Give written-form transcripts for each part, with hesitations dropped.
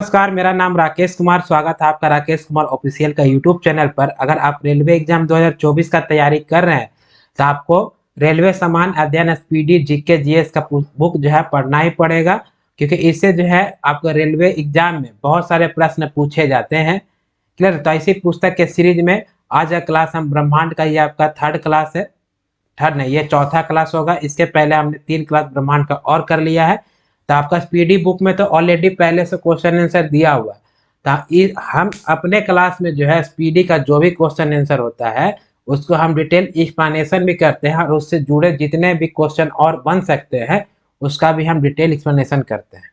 नमस्कार, मेरा नाम राकेश कुमार। स्वागत है आपका राकेश कुमार ऑफिशियल का यूट्यूब चैनल पर। अगर आप रेलवे एग्जाम 2024 का तैयारी कर रहे हैं तो आपको रेलवे समान अध्ययन स्पीडी जीके जीएस का बुक जो है पढ़ना ही पड़ेगा, क्योंकि इससे जो है आपको रेलवे एग्जाम में बहुत सारे प्रश्न पूछे जाते हैं। क्लियर? तो इसी पुस्तक के सीरीज में आज का क्लास हम ब्रह्मांड का, ये आपका थर्ड क्लास है। थर्ड नहीं, ये चौथा क्लास होगा। इसके पहले हमने 3 क्लास ब्रह्मांड का और कर लिया है। तो आपका स्पीडी बुक में तो ऑलरेडी पहले से क्वेश्चन आंसर दिया हुआ है। तो हम अपने क्लास में जो है स्पीडी का जो भी क्वेश्चन आंसर होता है उसको हम डिटेल एक्सप्लेनेशन भी करते हैं, और उससे जुड़े जितने भी क्वेश्चन और बन सकते हैं उसका भी हम डिटेल एक्सप्लेनेशन करते हैं।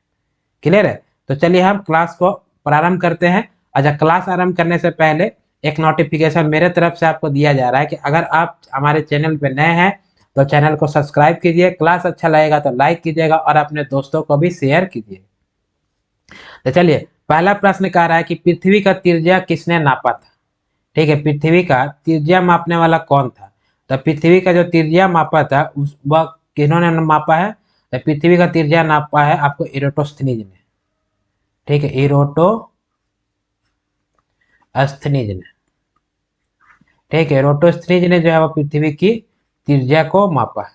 क्लियर है? तो चलिए हम क्लास को प्रारंभ करते हैं। अच्छा, क्लास आरंभ करने से पहले एक नोटिफिकेशन मेरे तरफ से आपको दिया जा रहा है कि अगर आप हमारे चैनल पे नए हैं तो चैनल को सब्सक्राइब कीजिए, क्लास अच्छा लगेगा तो लाइक कीजिएगा और अपने दोस्तों को भी शेयर कीजिए। तो चलिए, पहला प्रश्न कह रहा है कि पृथ्वी का त्रिज्या किसने नापा था? ठीक है, पृथ्वी का त्रिज्या मापने वाला कौन था? तो पृथ्वी का जो त्रिज्या मापा था उस वह किन्होंने मापा है? तो पृथ्वी का त्रिज्या नापा है आपको इरोटोस्थनीज ने। ठीक है, इरोटोस्थनीज ने। ठीक है, इरोटोस्थनीज ने जो है वो पृथ्वी की त्रिज्या को मापा है।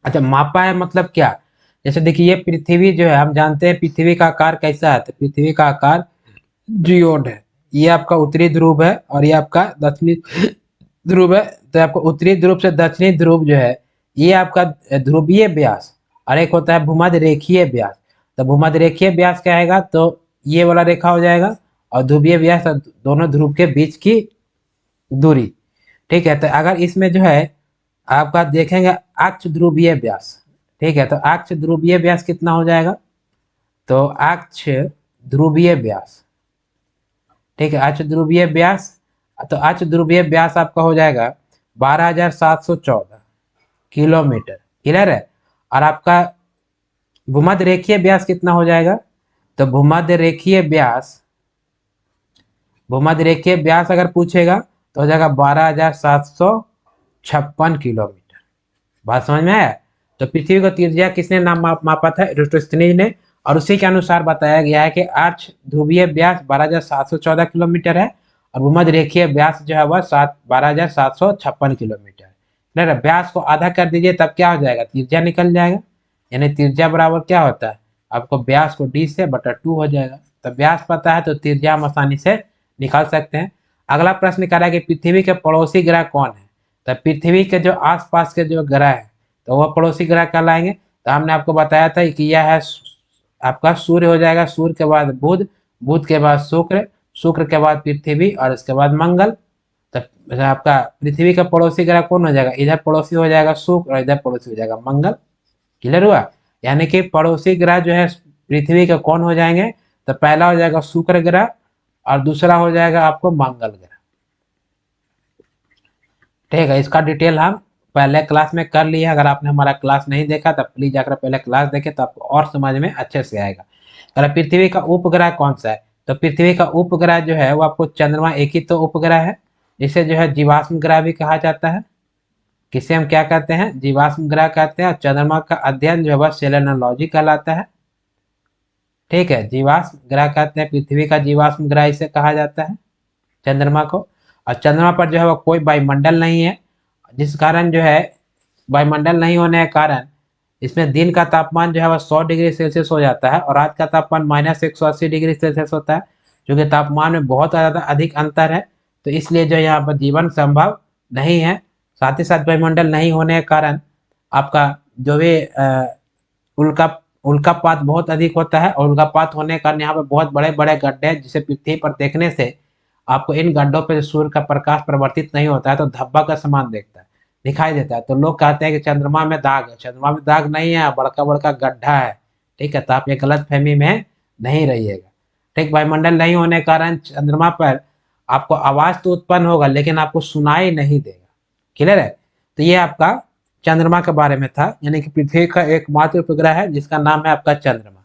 अच्छा, मापा है मतलब क्या? जैसे देखिए, ये पृथ्वी जो है, हम जानते हैं पृथ्वी का आकार कैसा है। तो पृथ्वी का आकार जियोड है। ये आपका उत्तरी ध्रुव है और ये आपका दक्षिणी ध्रुव है। तो आपको उत्तरी ध्रुव से दक्षिणी ध्रुव जो है ये आपका ध्रुवीय व्यास, और एक होता है भूमध्य रेखीय व्यास। तो भूमध्य रेखीय व्यास क्या आएगा? तो ये वाला रेखा हो जाएगा, और ध्रुवीय व्यास दोनों ध्रुव के बीच की दूरी। ठीक है, तो अगर इसमें जो है आपका देखेंगे अक्ष ध्रुवीय व्यास। ठीक है, तो अक्ष ध्रुवीय व्यास कितना हो जाएगा? तो अक्ष ध्रुवीय व्यास, ठीक है, अक्ष ध्रुवीय व्यास। तो अक्ष ध्रुवीय व्यास आपका हो जाएगा 12,714 किलोमीटर। क्लियर है? और आपका भूमध्य रेखीय व्यास कितना हो जाएगा? तो भूमध्य रेखीय व्यास अगर पूछेगा तो हो जाएगा 12,756 किलोमीटर। बात समझ में आया? तो पृथ्वी को त्रिज्या किसने नाम मापा था? इरोटोस्थनीज ने। और उसी के अनुसार बताया गया है कि अक्ष ध्रुवीय व्यास 12,714 किलोमीटर है, और भूमध्य रेखीय व्यास जो है वह 12,756 किलोमीटर है। नहीं, व्यास को आधा कर दीजिए तब क्या हो जाएगा? त्रिज्या निकल जाएगा। यानी त्रिज्या बराबर क्या होता है? आपको व्यास को d से बटा 2 हो जाएगा। तो व्यास पता है तो त्रिज्या हम आसानी से निकाल सकते हैं। अगला प्रश्न कह रहा है कि पृथ्वी के पड़ोसी ग्रह कौन है? तो पृथ्वी के जो आसपास के जो ग्रह है तो वह पड़ोसी ग्रह कहलाएंगे। तो हमने आपको बताया था कि यह है आपका सूर्य हो जाएगा, सूर्य के बाद बुध, बुध के बाद शुक्र, शुक्र के बाद पृथ्वी, और इसके बाद मंगल। तो आपका पृथ्वी का पड़ोसी ग्रह कौन हो जाएगा? इधर पड़ोसी हो जाएगा शुक्र और इधर पड़ोसी हो जाएगा मंगल। क्लियर हुआ? यानी कि पड़ोसी ग्रह जो है पृथ्वी के कौन हो जाएंगे? तो पहला हो जाएगा शुक्र ग्रह और दूसरा हो जाएगा आपको मंगल ग्रह। ठीक है, इसका डिटेल हम पहले क्लास में कर लिए। अगर आपने हमारा क्लास नहीं देखा तो प्लीज जाकर पहले क्लास देखें, तो आपको और समझ में अच्छे से आएगा। अगर पृथ्वी का उपग्रह कौन सा है? तो पृथ्वी का उपग्रह जो है वो आपको चंद्रमा एक ही तो उपग्रह है। इसे जो है जीवाश्म ग्रह भी कहा जाता है। किसे हम क्या कहते हैं? जीवाश्म ग्रह कहते हैं। और चंद्रमा का अध्ययन जो है वह सेलेनोलॉजी कहलाता है। ठीक है, जीवाश्म ग्रह कहते हैं, पृथ्वी का जीवाश्म ग्रह इसे कहा जाता है, चंद्रमा को। और चंद्रमा पर जो है वो कोई वायुमंडल नहीं है, जिस कारण जो है वायुमंडल नहीं होने के कारण इसमें दिन का तापमान जो है वह 100 डिग्री सेल्सियस हो जाता है, और रात का तापमान -180 डिग्री सेल्सियस होता है, जो कि तापमान में बहुत ज़्यादा अधिक अंतर है। तो इसलिए जो यहाँ पर जीवन संभव नहीं है। साथ ही साथ वायुमंडल नहीं होने के कारण आपका जो भी उल्का उल्कापात बहुत अधिक होता है, और उल्कापात होने के कारण यहाँ पे बहुत बड़े बड़े गड्ढे हैं, जिसे पृथ्वी पर देखने से आपको इन गड्ढों पे सूर्य का प्रकाश प्रवर्तित नहीं होता है, तो धब्बा का समान देखता है, दिखाई देता है। तो लोग कहते हैं कि चंद्रमा में दाग है। चंद्रमा में दाग नहीं है, बड़का बड़का गड्ढा है। ठीक है, तो आप ये गलत फहमी में नहीं रहिएगा। ठीक, वायुमंडल नहीं होने के कारण चंद्रमा पर आपको आवाज तो उत्पन्न होगा लेकिन आपको सुनाई नहीं देगा। क्लियर है? तो ये आपका चंद्रमा के बारे में था, यानी कि पृथ्वी का एकमात्र उपग्रह है जिसका नाम है आपका चंद्रमा।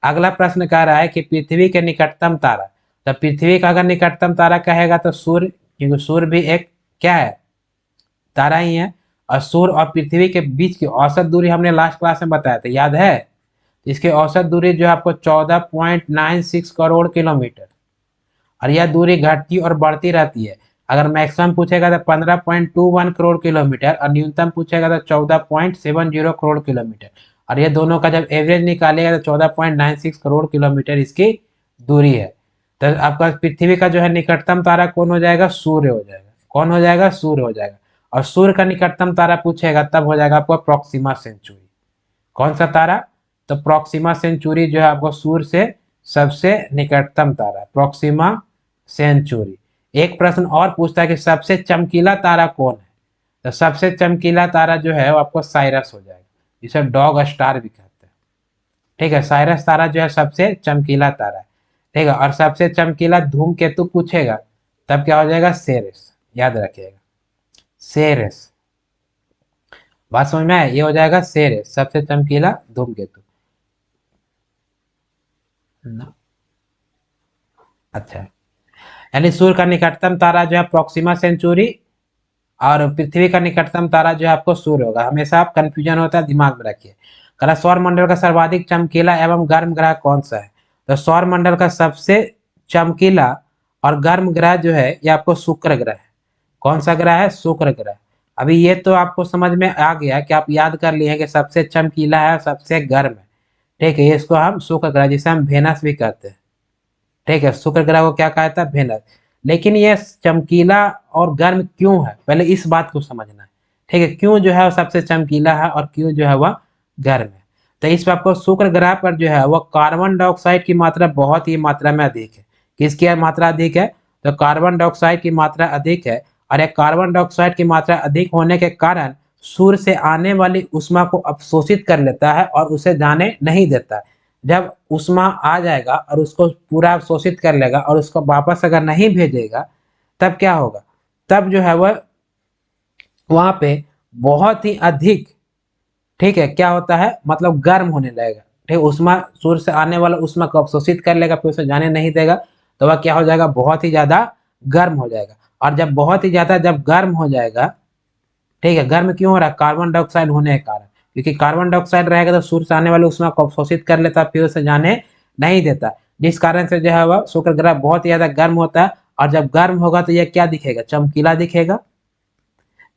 अगला प्रश्न कह रहा है कि पृथ्वी के निकटतम तारा। तो पृथ्वी का अगर निकटतम तारा कहेगा तो सूर्य, क्योंकि सूर्य भी एक क्या है? तारा ही है। और सूर्य और पृथ्वी के बीच की औसत दूरी हमने लास्ट क्लास में बताया था, याद है? इसकी औसत दूरी जो है आपको 14.96 करोड़ किलोमीटर, और यह दूरी घटती और बढ़ती रहती है। अगर मैक्सिमम पूछेगा तो 15.21 करोड़ किलोमीटर और न्यूनतम पूछेगा तो 14.70 करोड़ किलोमीटर, और ये दोनों का जब एवरेज निकालेगा तो 14.96 करोड़ किलोमीटर इसकी दूरी है। तो आपका पृथ्वी का जो है निकटतम तारा कौन हो जाएगा? सूर्य हो जाएगा। कौन हो जाएगा? सूर्य हो जाएगा। और सूर्य का निकटतम तारा पूछेगा तब हो जाएगा आपको प्रॉक्सिमा सेंचुरी। कौन सा तारा? तो प्रॉक्सिमा सेंचुरी जो है आपको सूर्य से सबसे निकटतम तारा है, प्रॉक्सिमा सेंचुरी। एक प्रश्न और पूछता है कि सबसे चमकीला तारा कौन है? तो सबसे चमकीला तारा जो है वो आपको साइरस हो जाएगा, जिसे डॉग स्टार भी कहते हैं। ठीक है, साइरस तारा जो है सबसे चमकीला तारा है। ठीक है, और सबसे चमकीला धूमकेतु पूछेगा तब क्या हो जाएगा? सेरेस। याद रखिएगा, सेरेस। बात समझ में आया? ये हो जाएगा सेरेस, सबसे चमकीला धूमकेतु ना। अच्छा, यानी सूर्य का निकटतम तारा जो है प्रॉक्सिमा सेंचुरी, और पृथ्वी का निकटतम तारा जो है आपको सूर्य होगा। हमेशा आप कंफ्यूजन होता है, दिमाग में रखिए। कला सौर मंडल का सर्वाधिक चमकीला एवं गर्म ग्रह कौन सा है? तो सौर मंडल का सबसे चमकीला और गर्म ग्रह जो है ये आपको शुक्र ग्रह है। कौन सा ग्रह है? शुक्र ग्रह। अभी ये तो आपको समझ में आ गया कि आप याद कर लिए कि सबसे चमकीला है, सबसे गर्म है। ठीक है, इसको हम शुक्र ग्रह, जिसे हम वेनस भी कहते हैं। ठीक है, शुक्र ग्रह को क्या कहता है? वेनस। लेकिन ये चमकीला और गर्म क्यों है, पहले इस बात को समझना है। ठीक है, क्यों जो है वो सबसे चमकीला है और क्यों जो है वह गर्म है? तो इस पर आपको शुक्र ग्रह पर जो है वह कार्बन डाइऑक्साइड की मात्रा बहुत ही मात्रा में अधिक है। किसकी मात्रा अधिक है? तो कार्बन डाइऑक्साइड की मात्रा अधिक है। और एक कार्बन डाइऑक्साइड की मात्रा अधिक होने के कारण सूर्य से आने वाली ऊष्मा को अवशोषित कर लेता है और उसे जाने नहीं देता है। जब ऊष्मा आ जाएगा और उसको पूरा अवशोषित कर लेगा और उसको वापस अगर नहीं भेजेगा, तब क्या होगा? तब जो है वह वहां पे बहुत ही अधिक, ठीक है, क्या होता है, मतलब गर्म होने लगेगा। ठीक, ऊष्मा सूर्य से आने वाला ऊष्मा को अवशोषित कर लेगा, फिर उसे जाने नहीं देगा, तो वह क्या हो जाएगा? बहुत ही ज्यादा गर्म हो जाएगा। और जब बहुत ही ज्यादा जब गर्म हो जाएगा, ठीक है, गर्म क्यों हो रहा है? कार्बन डाइऑक्साइड होने के कारण। क्योंकि कार्बन डाइऑक्साइड रहेगा तो सूर्य से आने वाले ऊष्मा को अवशोषित कर लेता, फिर उसे जाने नहीं देता, जिस कारण से जो है वह शुक्र ग्रह बहुत ही ज्यादा गर्म होता है। और जब गर्म होगा तो यह क्या दिखेगा? चमकीला दिखेगा।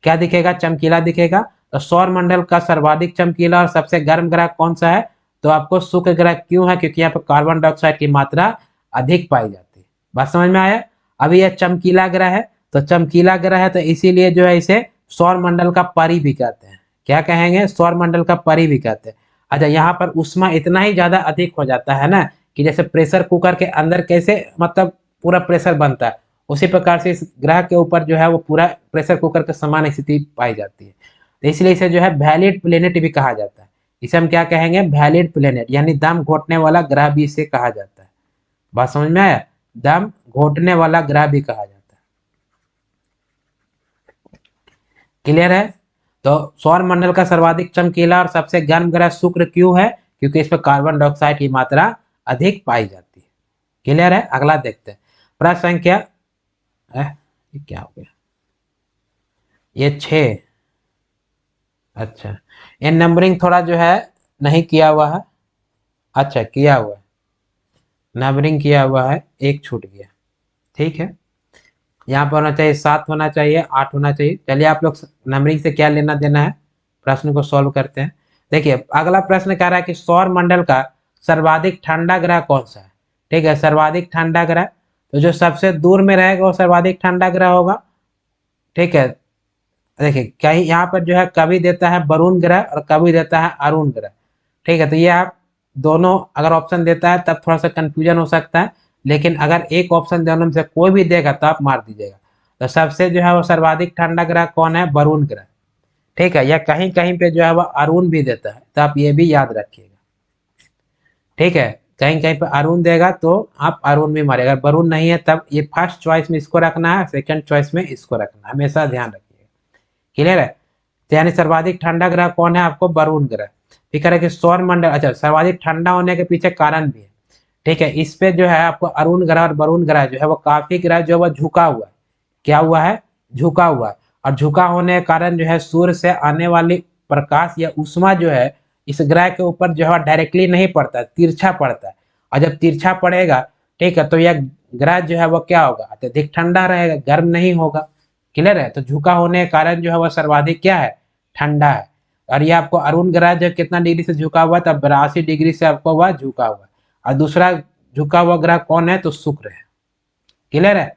क्या दिखेगा? चमकीला दिखेगा। तो सौर मंडल का सर्वाधिक चमकीला और सबसे गर्म ग्रह कौन सा है? तो आपको शुक्र ग्रह क्यों है? क्योंकि यहाँ पर कार्बन डाइऑक्साइड की मात्रा अधिक पाई जाती है। बात समझ में आया? अभी यह चमकीला ग्रह है, तो चमकीला ग्रह है तो इसीलिए जो है इसे सौर मंडल का परी भी कहते हैं। क्या कहेंगे? सौर मंडल का परी भी कहते हैं। अच्छा, यहाँ पर ऊष्मा इतना ही ज्यादा अधिक हो जाता है ना, कि जैसे प्रेशर कुकर के अंदर कैसे मतलब पूरा प्रेशर बनता है, उसी प्रकार से इस ग्रह के ऊपर जो है वो पूरा प्रेशर कुकर के समान स्थिति पाई जाती है। तो इसलिए इसे जो है वैलिड प्लेनेट भी कहा जाता है। इसे हम क्या कहेंगे? वैलिड प्लेनेट, यानी दम घोटने वाला ग्रह भी इसे कहा जाता है। बात समझ में आया? दम घोटने वाला ग्रह भी कहा जाता है। क्लियर है? तो सौर मंडल का सर्वाधिक चमकीला और सबसे गर्म ग्रह शुक्र क्यों है? क्योंकि इस पर कार्बन डाइऑक्साइड की मात्रा अधिक पाई जाती है। क्लियर है? अगला देखते हैं। प्रश्न संख्या ये क्या हो गया? ये 6। अच्छा, ये नंबरिंग थोड़ा जो है नहीं किया हुआ है। अच्छा, किया हुआ है, नंबरिंग किया हुआ है, एक छूट गया। ठीक है, यहाँ पर होना चाहिए 7 होना चाहिए, 8 होना चाहिए। चलिए, आप लोग नंबरिंग से क्या लेना देना है, प्रश्न को सॉल्व करते हैं। देखिए, अगला प्रश्न कह रहा है कि सौर मंडल का सर्वाधिक ठंडा ग्रह कौन सा है? ठीक है, सर्वाधिक ठंडा ग्रह, तो जो सबसे दूर में रहेगा वो सर्वाधिक ठंडा ग्रह होगा। ठीक है, देखिए कहीं यहाँ पर जो है कभी देता है वरुण ग्रह और कभी देता है अरुण ग्रह। ठीक है, तो ये आप दोनों अगर ऑप्शन देता है तब थोड़ा सा कंफ्यूजन हो सकता है, लेकिन अगर एक ऑप्शन दोनों में से कोई भी देगा तो आप मार दीजिएगा। तो सबसे जो है वो सर्वाधिक ठंडा ग्रह कौन है? वरुण ग्रह। ठीक है, या कहीं कहीं पे जो है वो अरुण भी देता है, तो आप ये भी याद रखिएगा। ठीक है, कहीं कहीं पे अरुण देगा तो आप अरुण भी मारेगा, अगर वरुण नहीं है तब ये फर्स्ट चॉइस में इसको रखना है, सेकंड चॉइस में इसको रखना है, हमेशा ध्यान रखिएगा। क्लियर है? तो यानी सर्वाधिक ठंडा ग्रह कौन है? आपको वरुण ग्रह। ठीक है कि सौर मंडल, अच्छा, सर्वाधिक ठंडा होने के पीछे कारण भी है। ठीक है, इस पे जो है आपको अरुण ग्रह और वरुण ग्रह जो है वो काफी ग्रह जो है वो झुका हुआ है। क्या हुआ है? झुका हुआ है। और झुका होने के कारण जो है सूर्य से आने वाली प्रकाश या ऊष्मा जो है इस ग्रह के ऊपर जो है डायरेक्टली नहीं पड़ता है, तिरछा पड़ता है। और जब तिरछा पड़ेगा, ठीक है, तो यह ग्रह जो है वो क्या होगा, अत्यधिक ठंडा रहेगा, गर्म नहीं होगा। क्लियर है? तो झुका होने के कारण जो है वह सर्वाधिक क्या है, ठंडा है। और ये आपको अरुण ग्रह जो कितना डिग्री से झुका हुआ था, 82 डिग्री से आपको वह झुका हुआ है। और दूसरा झुका हुआ ग्रह कौन है, तो शुक्र है। क्लियर है?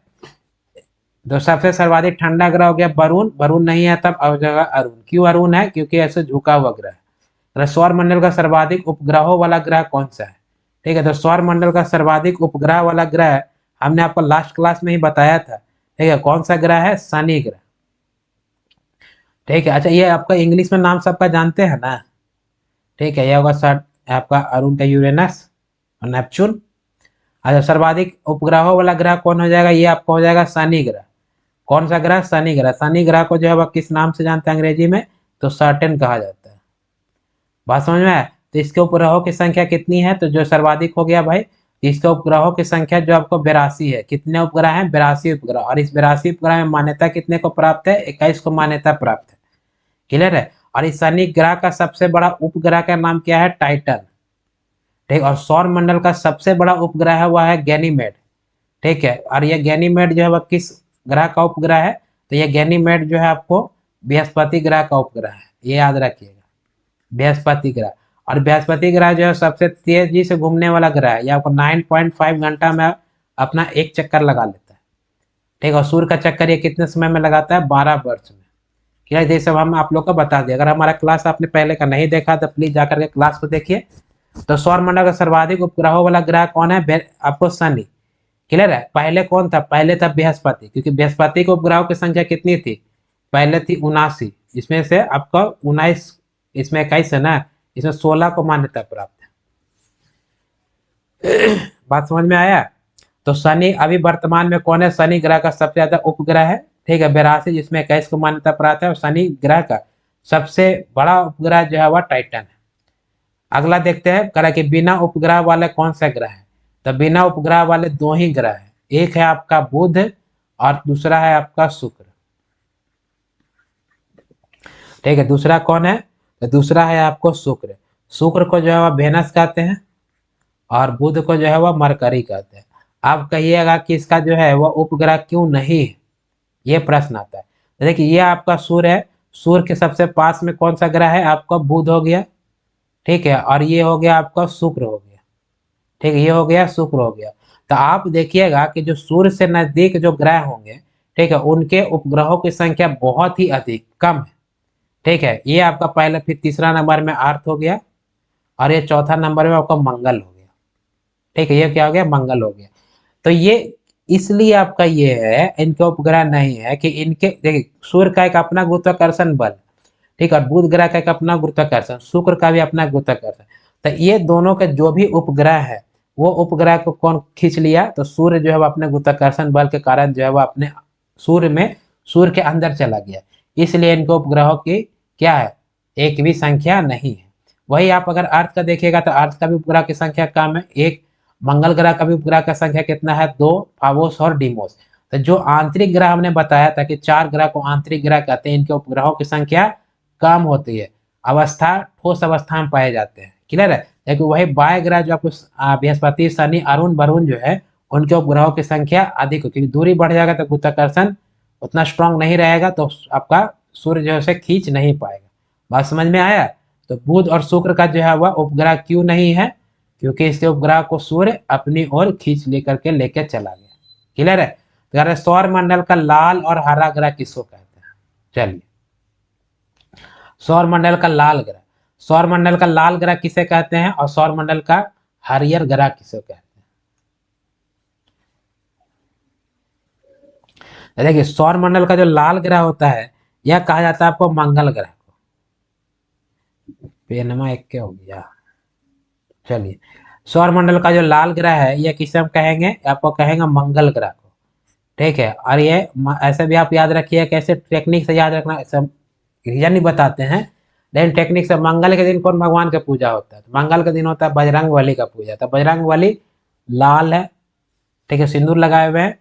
तो सबसे सर्वाधिक ठंडा ग्रह हो गया वरुण, वरुण नहीं है तब अब जगह अरुण। क्यों अरुण है, क्योंकि ऐसे झुका हुआ ग्रह है। सौर मंडल का सर्वाधिक उपग्रहों वाला ग्रह कौन सा है? ठीक है, तो सौर मंडल का सर्वाधिक उपग्रह वाला ग्रह हमने आपको लास्ट क्लास में ही बताया था। ठीक है, कौन सा ग्रह है, शनि ग्रह। ठीक है, अच्छा ये आपका इंग्लिश में नाम सबका जानते हैं ना? ठीक है, यह होगा सर आपका अरुण का यूरेनस और नेपच्यून। अच्छा, सर्वाधिक उपग्रहों वाला ग्रह कौन हो जाएगा, ये आपका हो जाएगा शनि ग्रह। कौन सा ग्रह, शनि ग्रह। शनि ग्रह को जो है वह किस नाम से जानते हैं अंग्रेजी में, तो सैटर्न कहा जाता है। बात समझ में आया? तो इसके उपग्रहों की संख्या कितनी है, तो जो सर्वाधिक हो गया भाई, इसके उपग्रहों की संख्या जो आपको 82 है। कितने उपग्रह हैं, 82 उपग्रह। और इस 82 उपग्रह में मान्यता कितने को प्राप्त है, 21 को मान्यता प्राप्त है। क्लियर है? और इस शनि ग्रह का सबसे बड़ा उपग्रह का नाम क्या है, टाइटन। ठीक, और सौर मंडल का सबसे बड़ा उपग्रह है वह है गैनीमेड। ठीक है, और यह गैनीमेड जो है वह किस ग्रह का उपग्रह है, तो यह गैनीमेड जो है आपको बृहस्पति ग्रह का उपग्रह है, ये याद रखिएगा, बृहस्पति ग्रह। और बृहस्पति ग्रह जो है सबसे तेजी से घूमने वाला ग्रह है, ये आपको 9.5 घंटा में अपना एक चक्कर लगा लेता है। ठीक है, और सूर्य का चक्कर ये कितने समय में लगाता है, 12 वर्ष में। क्या ये सब हम आप लोग को बता दें। अगर हमारा क्लास आपने पहले का नहीं देखा तो प्लीज जाकर के क्लास को देखिए। तो सौर मंडल का सर्वाधिक उपग्रहों वाला ग्रह कौन है, आपको शनि। क्लियर है? पहले कौन था, पहले था बृहस्पति, क्योंकि बृहस्पति के उपग्रहों की संख्या कितनी थी, पहले थी 79। इसमें से आपका 19, इसमें 21 है ना, इसमें 16 को मान्यता प्राप्त है। बात समझ में आया? तो शनि अभी वर्तमान में कौन है, शनि ग्रह का सबसे ज्यादा उपग्रह है। ठीक है, 82, जिसमें 21 को मान्यता प्राप्त है। और शनि ग्रह का सबसे बड़ा उपग्रह जो है वह टाइटन है। अगला देखते हैं, कह रहा कि बिना उपग्रह वाले कौन सा ग्रह है। तो बिना उपग्रह वाले दो ही ग्रह है, एक है आपका बुध और दूसरा है आपका शुक्र। ठीक है, दूसरा कौन है, तो दूसरा है आपको शुक्र। शुक्र को जो है वह वेनस कहते हैं और बुध को जो है वह मरकरी कहते हैं। आप कहिएगा कि इसका जो है वह उपग्रह क्यों नहीं है, ये प्रश्न आता है। तो देखिए ये आपका सूर्य है, सूर्य के सबसे पास में कौन सा ग्रह है, आपका बुध हो गया। ठीक है, और ये हो गया आपका शुक्र हो गया। ठीक है, ये हो गया शुक्र हो गया। तो आप देखिएगा कि जो सूर्य से नजदीक जो ग्रह होंगे, ठीक है, उनके उपग्रहों की संख्या बहुत ही अधिक कम है। ठीक है, ये आपका पहला, फिर तीसरा नंबर में अर्थ हो गया और ये चौथा नंबर में आपका मंगल हो गया। ठीक है, ये क्या हो गया, मंगल हो गया। तो ये इसलिए आपका ये है, इनके उपग्रह नहीं है कि इनके, देखिए सूर्य का एक अपना गुरुत्वाकर्षण बल, ठीक है, बुध ग्रह का एक अपना गुरुत्वाकर्षण, शुक्र का भी अपना गुरुत्वाकर्षण। तो ये दोनों के जो भी उपग्रह है, वो उपग्रह को कौन खींच लिया, तो सूर्य जो है वो अपने गुरुत्वाकर्षण बल के कारण जो है वो अपने सूर्य में, सूर्य के अंदर चला गया। इसलिए इनके उपग्रहों की क्या है, एक भी संख्या नहीं है। वही आप अगर अर्थ का देखिएगा तो अर्थ का भी उपग्रह की संख्या कम है, एक। मंगल ग्रह का भी उपग्रह का संख्या कितना है, 2, फावोस और डीमोस। तो जो आंतरिक ग्रह हमने बताया था कि 4 ग्रह को आंतरिक ग्रह कहते हैं, इनके उपग्रहों की संख्या कम होती है, अवस्था ठोस अवस्था में पाए जाते हैं। क्लियर है? लेकिन वही बाह्य ग्रह जो आपको बृहस्पति, शनि, अरुण, वरुण जो है, उनके उपग्रहों की संख्या अधिक होती है, क्योंकि दूरी बढ़ जाएगा तो गुरुत्वाकर्षण उतना स्ट्रांग नहीं रहेगा, तो आपका सूर्य जो है खींच नहीं पाएगा। बात समझ में आया? तो बुध और शुक्र का जो है वह उपग्रह क्यों नहीं है, क्योंकि इसके उपग्रह को सूर्य अपनी ओर खींच लेकर के लेकर चला गया। क्लियर है? तो सौर मंडल का लाल और हरा ग्रह किसको कहते हैं, चलिए। सौर मंडल का लाल ग्रह, सौर मंडल का लाल ग्रह किसे कहते हैं और सौर मंडल का हरियर ग्रह किसे कहते हैं। देखिए सौर मंडल का जो लाल ग्रह होता है, यह कहा जाता है आपको मंगल ग्रह को। पेनमा एक क्या हो गया, चलिए। सौर मंडल का जो लाल ग्रह है, यह किसे हम कहेंगे, आपको कहेंगे मंगल ग्रह को। ठीक है, और ये ऐसे भी आप याद रखिए, कैसे टेक्निक से याद रखना, सब रीजन ही बताते हैं, लेकिन टेक्निक से। मंगल के दिन कौन भगवान का पूजा होता है, तो मंगल के दिन होता है बजरंग बली का पूजा। तो बजरंग बली लाल है, ठीक है, सिंदूर लगाए हुए हैं,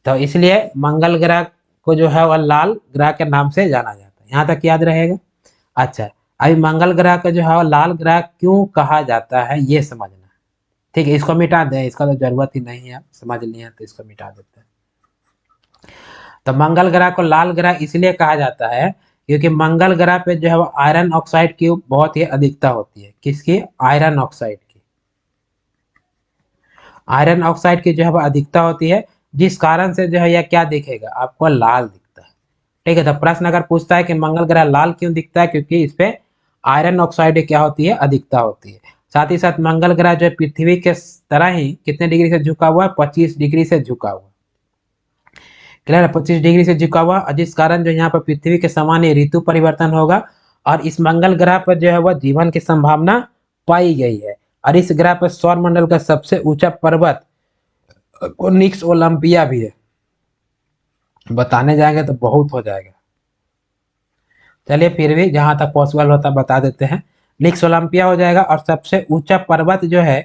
तो इसलिए मंगल ग्रह को जो है वह लाल ग्रह के नाम से जाना जाता है। यहाँ तक याद रहेगा। अच्छा, अभी मंगल ग्रह को जो है लाल ग्रह क्यों कहा जाता है ये समझना। ठीक है, इसको मिटा दें, इसका तो जरूरत ही नहीं है, समझ लिया तो इसको मिटा देते हैं। तो मंगल ग्रह को लाल ग्रह इसलिए कहा जाता है क्योंकि मंगल ग्रह पे जो है वो आयरन ऑक्साइड की बहुत ही अधिकता होती है। किसकी? आयरन ऑक्साइड की। आयरन ऑक्साइड की जो है वो अधिकता होती है, जिस कारण से जो है यह क्या दिखेगा आपको? लाल दिखता है। ठीक है, तो प्रश्न अगर पूछता है कि मंगल ग्रह लाल क्यों दिखता है, क्योंकि इस पे आयरन ऑक्साइड क्या होती है? अधिकता होती है। साथ ही साथ मंगल ग्रह जो है पृथ्वी के तरह ही कितने डिग्री से झुका हुआ है? 25 डिग्री से झुका हुआ। क्लियर है? 25 डिग्री से झुका हुआ, और जिस कारण जो यहाँ पर पृथ्वी के समान ही ऋतु परिवर्तन होगा, और इस मंगल ग्रह पर जो है वह जीवन की संभावना पाई गई है। और इस ग्रह पर सौर मंडल का सबसे ऊंचा पर्वत निक्स ओलंपिया भी है। बताने जाएंगे तो बहुत हो जाएगा, चलिए फिर भी जहां तक पॉसिबल होता बता देते हैं। निक्स ओलंपिया हो जाएगा। और सबसे ऊंचा पर्वत जो है,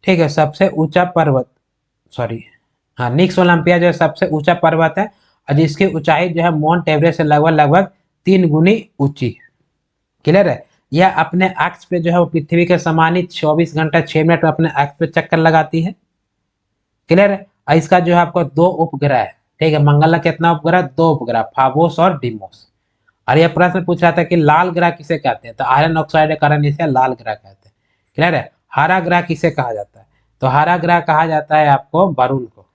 ठीक है, सबसे ऊंचा पर्वत, सॉरी, हाँ, निक्स ओलंपिया जो है सबसे ऊंचा पर्वत है, और जिसकी ऊंचाई जो है माउंट एवरेस्ट से लगभग लगभग 3 गुनी ऊंची है। क्लियर है? यह अपने अक्ष पे जो है वो पृथ्वी के समान ही 24 घंटा 6 मिनट में अपने अक्ष पे चक्कर लगाती है। क्लियर है? और इसका जो है आपको 2 उपग्रह है। ठीक है, मंगल का कितना उपग्रह? 2 उपग्रह, फाबोस और डिमोस। और यह प्रश्न पूछ रहा था कि लाल ग्रह किसे कहते हैं, तो आयरन ऑक्साइड के कारण इसे लाल ग्रह कहते हैं। क्लियर है? हरा ग्रह किसे कहा जाता है, तो हरा ग्रह कहा जाता है आपको वरुण को।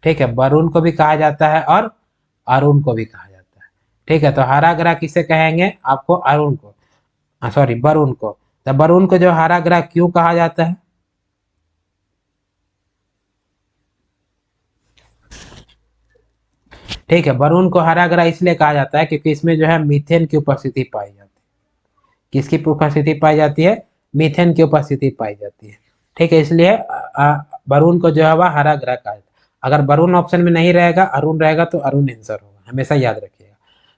ठीक है, वरुण को भी कहा जाता है और अरुण को भी कहा जाता है। ठीक है, तो हरा ग्रह किसे कहेंगे आपको? अरुण को, सॉरी, वरुण को। तो वरुण को जो हरा ग्रह क्यों कहा जाता है? ठीक है, वरुण को हरा ग्रह इसलिए कहा जाता है क्योंकि इसमें जो है मीथेन की उपस्थिति पाई जाती है। किसकी उपस्थिति पाई जाती है? मीथेन की उपस्थिति पाई जाती है। ठीक है, इसलिए वरुण को जो है वह हरा ग्रह कहा जाता है। अगर वरुण ऑप्शन में नहीं रहेगा, अरुण रहेगा, तो अरुण आंसर होगा, हमेशा याद रखिएगा।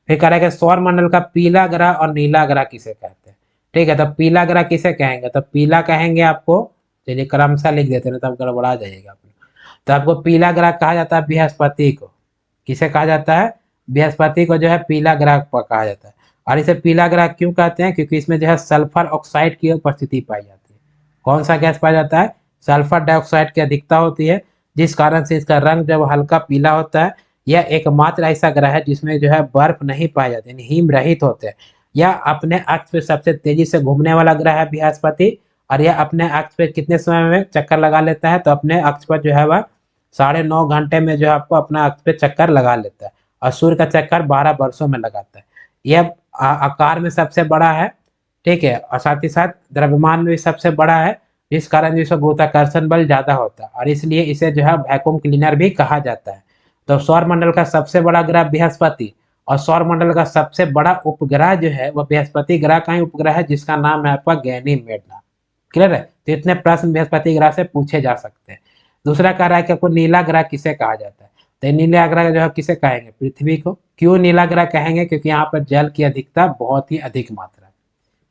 फिर कह रहा है कि सौर मंडल का पीला ग्रह और नीला ग्रह किसे कहते हैं। ठीक है, तो पीला ग्रह किसे कहेंगे? तो पीला कहेंगे आपको, चलिए क्रमशः लिख देते हैं, तब गड़बड़ा जाइएगा। तो आपको पीला ग्रह कहा जाता है बृहस्पति को। किसे कहा जाता है? बृहस्पति को जो है पीला ग्रह कहा जाता है। और इसे पीला ग्रह क्यों कहते हैं? क्योंकि इसमें जो है सल्फर ऑक्साइड की उपस्थिति पाई जाती है। कौन सा गैस पाया जाता है? सल्फर डाइऑक्साइड की अधिकता होती है, जिस कारण से इसका रंग जब हल्का पीला होता है। यह एकमात्र ऐसा ग्रह है जिसमें जो है बर्फ नहीं पाई जाती, यानी हिम रहित होते हैं। यह अपने अक्ष पे सबसे तेजी से घूमने वाला ग्रह है बृहस्पति। और यह अपने अक्ष पे कितने समय में चक्कर लगा लेता है? तो अपने अक्ष पर जो है वह 9.5 घंटे में जो है आपको अपना अक्ष पे चक्कर लगा लेता है। और सूर्य का चक्कर 12 वर्षों में लगाता है। यह आकार में सबसे बड़ा है। ठीक है, और साथ ही साथ द्रव्यमान में भी सबसे बड़ा है, जिस कारण जो इसका गुरुत्वाकर्षण बल ज्यादा होता है, और इसलिए इसे जो है वैक्यूम क्लीनर भी कहा जाता है। तो सौर मंडल का सबसे बड़ा ग्रह बृहस्पति, और सौर मंडल का सबसे बड़ा उपग्रह जो है वह बृहस्पति ग्रह का ही उपग्रह है, जिसका नाम है आपका गैनीमेड। क्लियर है? तो इतने प्रश्न बृहस्पति ग्रह से पूछे जा सकते हैं। दूसरा कह रहा है कि आपको नीला ग्रह किसे कहा जाता है, तो नीला ग्रह जो है किसे कहेंगे? पृथ्वी को। क्यों नीला ग्रह कहेंगे? क्योंकि यहाँ पर जल की अधिकता बहुत ही अधिक मात्रा है।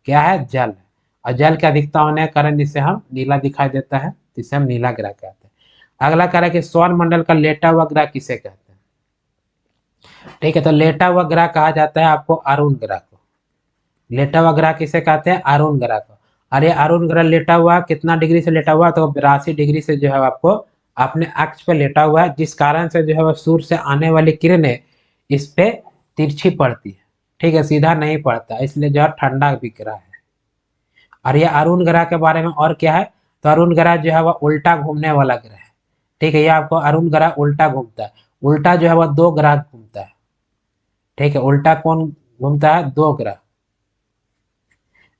क्या है? जल है। और जल की अधिकता होने के कारण जिसे हम नीला दिखाई देता है, जिसे हम नीला ग्रह कहते हैं। अगला कह रहा है कि सौर मंडल का लेटा हुआ ग्रह किसे कहते हैं। ठीक है, तो लेटा हुआ ग्रह कहा जाता है आपको अरुण ग्रह को। लेटा हुआ ग्रह किसे कहते हैं? अरुण ग्रह को। और ये अरुण ग्रह लेटा हुआ कितना डिग्री से लेटा हुआ? तो 82 डिग्री से जो है आपको अपने अक्ष पर लेटा हुआ है, जिस कारण से जो है वह सूर्य से आने वाली किरणें इस पे तिरछी पड़ती है। ठीक है, सीधा नहीं पड़ता, इसलिए जो है ठंडा भी ग्रह है। और ये अरुण ग्रह के बारे में और क्या है? तो अरुण ग्रह जो है वह उल्टा घूमने वाला ग्रह है। ठीक है, ये आपको अरुण ग्रह उल्टा घूमता है। उल्टा जो है वह 2 ग्रह घूमता है। ठीक है, उल्टा कौन घूमता है? 2 ग्रह।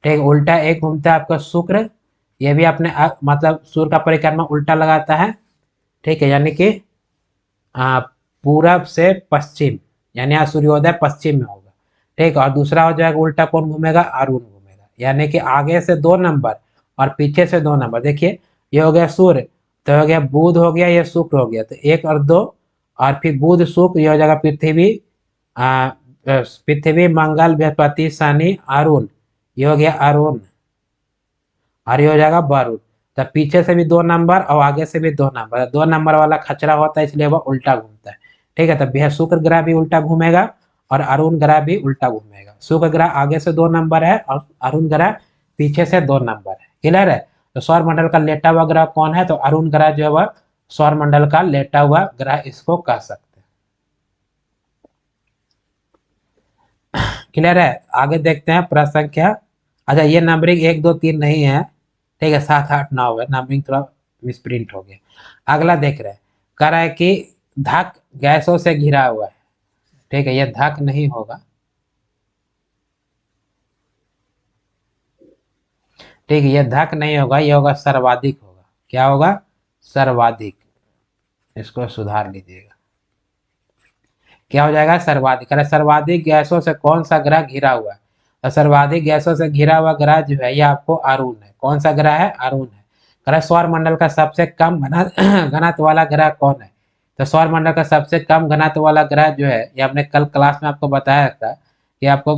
ठीक, उल्टा एक घूमता है आपका शुक्र। ये भी अपने मतलब सूर्य का परिक्रमा उल्टा लगाता है। ठीक है, यानी कि पूरब से पश्चिम, यानी यहाँ सूर्योदय पश्चिम में होगा। ठीक, और दूसरा हो जाएगा उल्टा कौन घूमेगा? अरुण घूमेगा, यानी कि आगे से 2 नंबर और पीछे से 2 नंबर। देखिए, ये हो गया सूर्य, तो हो गया बुध, हो गया ये शुक्र, हो गया तो 1 और 2, और फिर बुध शुक्र, ये हो जाएगा पृथ्वी, पृथ्वी मंगल बृहस्पति शनि अरुण, ये हो गया अरुण। और ये हो जाएगा वरुण। तो पीछे से भी 2 नंबर और आगे से भी 2 नंबर, 2 नंबर वाला खचरा होता है, इसलिए वह उल्टा घूमता है। ठीक है, तो शुक्र ग्रह भी उल्टा घूमेगा, और अरुण ग्रह भी उल्टा घूमेगा। शुक्र ग्रह आगे से 2 नंबर है और अरुण ग्रह पीछे से 2 नंबर है। क्लियर है? तो सौर मंडल का लेटा हुआ ग्रह कौन है? तो अरुण ग्रह जो है वह सौर मंडल का लेटा हुआ ग्रह इसको कह सकते हैं। क्लियर है? आगे देखते हैं प्रश्न संख्या। अच्छा, ये नंबरिंग 1 2 3 नहीं है, ठीक है, 7 8 9 है, नंबरिंग थोड़ा मिसप्रिंट हो गया। अगला देख रहे हैं, कह रहा है कि धक गैसों से घिरा हुआ है। ठीक है, ये धक नहीं होगा। ठीक है, ये धक नहीं होगा, ये होगा सर्वाधिक होगा। क्या होगा? सर्वाधिक। इसको सुधार लीजिएगा। क्या हो जाएगा? सर्वाधिक। अरे सर्वाधिक गैसों से कौन सा ग्रह घिरा हुआ है? तो सर्वाधिक गैसों से घिरा हुआ ग्रह जो है ये आपको अरुण है। कौन सा ग्रह है? अरुण है। ग्रह सौर मंडल का सबसे कम घनत्व वाला ग्रह कौन है? तो सौर मंडल का सबसे कम घनत्व वाला ग्रह जो है, ये हमने कल क्लास में आपको बताया था कि आपको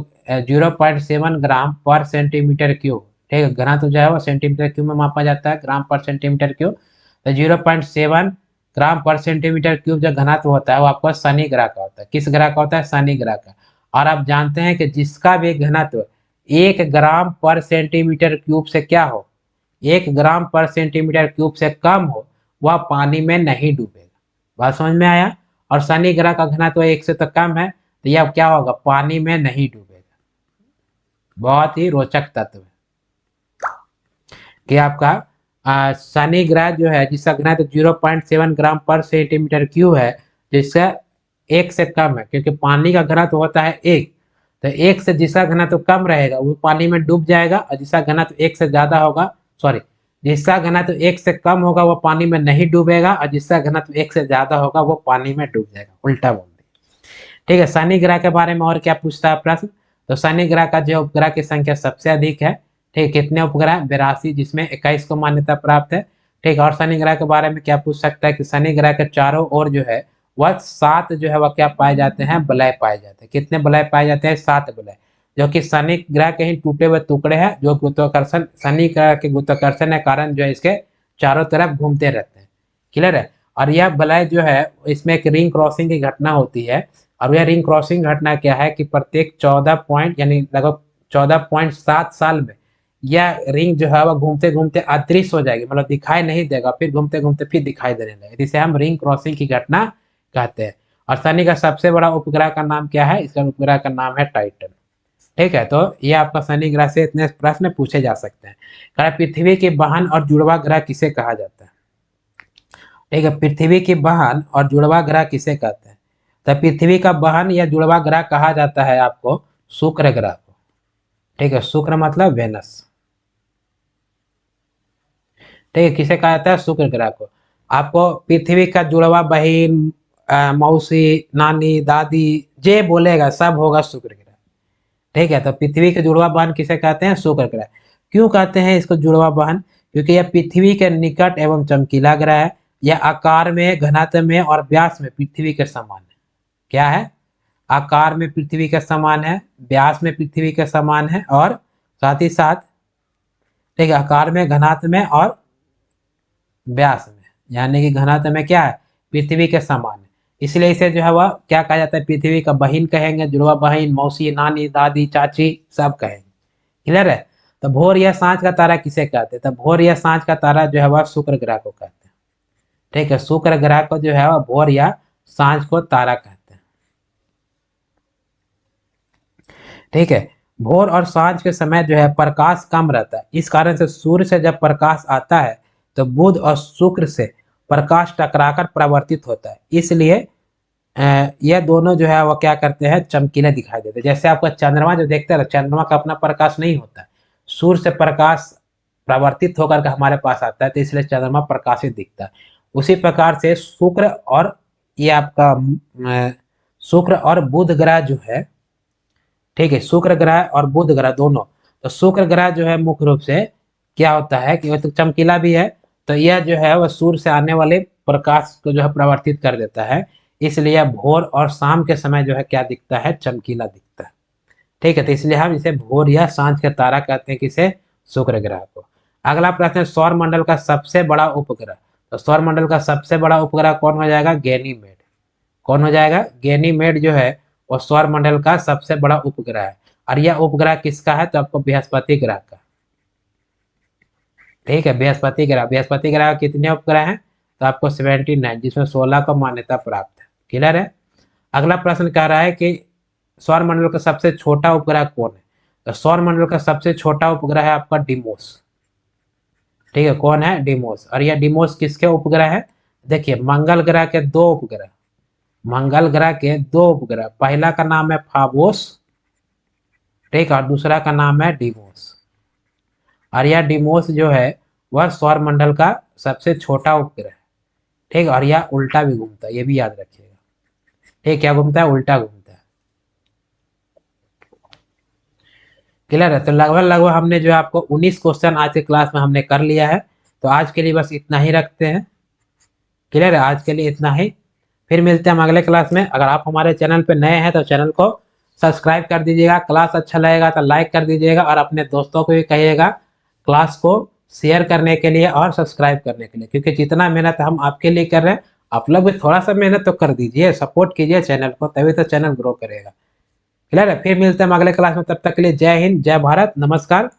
0.7 ग्राम पर सेंटीमीटर क्यूब। ठीक है, घनत्व जो है वो सेंटीमीटर क्यूब में मापा जाता है, ग्राम पर सेंटीमीटर क्यूब। तो 0.7 ग्राम पर सेंटीमीटर क्यूब जो घनत्व होता है वो आपका शनि ग्रह का होता है। किस ग्रह का होता है? शनि ग्रह का। और आप जानते हैं कि जिसका भी घनत्व 1 ग्राम पर सेंटीमीटर क्यूब से क्या हो, 1 ग्राम पर सेंटीमीटर क्यूब से कम हो, वह पानी में नहीं डूबेगा। बात समझ में आया? और शनि ग्रह का घनत्व 1 से तो कम है, तो यह क्या होगा? पानी में नहीं डूबेगा। बहुत ही रोचक तत्व है कि आपका शनि ग्रह जो है जिसका घनत्व 0.7 ग्राम पर सेंटीमीटर क्यूब है, जिसका 1 से कम है, क्योंकि पानी का घनत्व होता है 1, तो 1 से जिसका घनत्व कम रहेगा वो पानी में डूब जाएगा, और जिसका घनत्व 1 से ज्यादा होगा, सॉरी, जिसका घनत्व 1 से कम होगा वो पानी में नहीं डूबेगा, और जिसका घनत्व 1 से ज्यादा होगा वो पानी में डूब जाएगा। उल्टा बोल दिया। ठीक है, शनि ग्रह के बारे में और क्या पूछता है प्रश्न? तो शनि ग्रह का जो उपग्रह की संख्या सबसे अधिक है। ठीक, कितने उपग्रह? 82, जिसमें 21 को मान्यता प्राप्त है। ठीक, और शनि ग्रह के बारे में क्या पूछ सकता है कि शनि ग्रह के चारों ओर जो है वह 7 जो है वह क्या पाए जाते हैं? वलय पाए जाते हैं। कितने वलय पाए जाते हैं? 7 वलय, जो कि शनि ग्रह के ही टूटे हुए टुकड़े हैं, जो गुरुत्वाकर्षण, शनि ग्रह के गुरुत्वाकर्षण के कारण जो है इसके चारों तरफ घूमते रहते हैं। क्लियर है? और यह वलय जो है इसमें एक रिंग क्रॉसिंग की घटना होती है। और यह रिंग क्रॉसिंग घटना क्या है कि प्रत्येक 14 पॉइंट यानी लगभग 14.7 साल में यह रिंग जो है वह घूमते घूमते अदृश्य हो जाएगी, मतलब दिखाई नहीं देगा, फिर घूमते घूमते फिर दिखाई देने लगेगा, जिसे हम रिंग क्रॉसिंग की घटना कहते हैं। और शनि का सबसे बड़ा उपग्रह का नाम क्या है? इसका उपग्रह का नाम है टाइटन। ठीक है, तो ये आपका शनि ग्रह से इतने प्रश्न पूछे जा सकते हैं। पृथ्वी की बहन और जुड़वा ग्रह किसे कहा जाता है? ठीक है, पृथ्वी की बहन और जुड़वा ग्रह किसे कहते हैं? तो पृथ्वी का बहन या जुड़वा ग्रह कहा जाता है आपको शुक्र ग्रह को। ठीक है, शुक्र मतलब वेनस। ठीक है, किसे कहा जाता है? शुक्र ग्रह को। आपको पृथ्वी का जुड़वा बहन, मौसी, नानी, दादी, जे बोलेगा सब होगा शुक्र ग्रह। ठीक है, तो पृथ्वी के जुड़वा बहन किसे कहते हैं? शुक्र ग्रह। क्यों कहते हैं इसको जुड़वा बहन? क्योंकि यह पृथ्वी के निकट एवं चमकीला ग्रह है। यह आकार में, घनत्व में और व्यास में पृथ्वी के समान है। क्या है? आकार में पृथ्वी के समान है, व्यास में पृथ्वी के समान है, और साथ ही साथ, ठीक है, आकार में, घनत्व में और व्यास में, यानी कि घनत्व में क्या है? पृथ्वी के समान है। इसलिए इसे जो है वह क्या कहा जाता है? पृथ्वी का बहिन कहेंगे, जुड़वा बहिन, मौसी, नानी, दादी, चाची सब कहेंगे। क्लियर है? तो भोर या सांझ का तारा किसे कहते हैं? तो भोर या सांझ का तारा जो है वह शुक्र ग्रह को कहते हैं। ठीक है, शुक्र ग्रह को जो है वह भोर या सांझ को तारा कहते हैं। ठीक है, भोर और सांझ के समय जो है प्रकाश कम रहता है, इस कारण से सूर्य से जब प्रकाश आता है तो बुध और शुक्र से प्रकाश टकराकर परावर्तित होता है, इसलिए यह दोनों जो है वो क्या करते हैं? चमकीले दिखाई देते हैं। जैसे आपका चंद्रमा जो देखते हैं, चंद्रमा का अपना प्रकाश नहीं होता है, सूर्य से प्रकाश परावर्तित होकर के हमारे पास आता है, तो इसलिए चंद्रमा प्रकाशित दिखता है। उसी प्रकार से शुक्र और ये आपका शुक्र और बुध ग्रह जो है, ठीक है, शुक्र ग्रह और बुध ग्रह दोनों, तो शुक्र ग्रह जो है मुख्य रूप से क्या होता है कि वह तो चमकीला भी है, तो यह जो है वह सूर्य से आने वाले प्रकाश को जो है परावर्तित कर देता है, इसलिए भोर और शाम के समय जो है क्या दिखता है? चमकीला दिखता है। ठीक है, तो इसलिए हम इसे भोर या सांझ का तारा कहते हैं, किसे? शुक्र ग्रह को। अगला प्रश्न है सौर मंडल का सबसे बड़ा उपग्रह। तो सौर मंडल का सबसे बड़ा उपग्रह कौन हो जाएगा? गैनीमेड। कौन हो जाएगा? गैनीमेड जो है वो सौर मंडल का सबसे बड़ा उपग्रह है। और यह उपग्रह किसका है? तो आपको बृहस्पति ग्रह का। ठीक है, बृहस्पति ग्रह कितने उपग्रह हैं? तो आपको 79, जिसमें 16 को मान्यता प्राप्त है। क्लियर है। अगला प्रश्न कह रहा है कि सौर मंडल का सबसे छोटा उपग्रह कौन है? तो सौर मंडल का सबसे छोटा उपग्रह है आपका डिमोस। ठीक है, कौन है? डिमोस। और यह डिमोस किसके उपग्रह है? देखिए, मंगल ग्रह के दो उपग्रह, मंगल ग्रह के दो उपग्रह, पहला का नाम है फाबोस, ठीक है, और दूसरा का नाम है डिमोस। और यह डिमोस जो है वह सौर मंडल का सबसे छोटा उपग्रह है। ठीक है, और यह उल्टा भी घूमता है, ये भी याद रखिएगा। ठीक, क्या घूमता है? उल्टा घूमता है। क्लियर है। तो लगभग लगभग हमने जो है आपको 19 क्वेश्चन आज के क्लास में हमने कर लिया है। तो आज के लिए बस इतना ही रखते हैं। क्लियर है, आज के लिए इतना ही। फिर मिलते हैं हम अगले क्लास में। अगर आप हमारे चैनल पे नए हैं तो चैनल को सब्सक्राइब कर दीजिएगा। क्लास अच्छा लगेगा तो लाइक कर दीजिएगा, और अपने दोस्तों को भी कहिएगा क्लास को शेयर करने के लिए और सब्सक्राइब करने के लिए, क्योंकि जितना मेहनत हम आपके लिए कर रहे हैं, आप लोग भी थोड़ा सा मेहनत तो कर दीजिए, सपोर्ट कीजिए चैनल को, तभी तो चैनल ग्रो करेगा। क्लियर है। फिर मिलते हैं हम अगले क्लास में, तब तक के लिए जय हिंद, जय भारत, नमस्कार।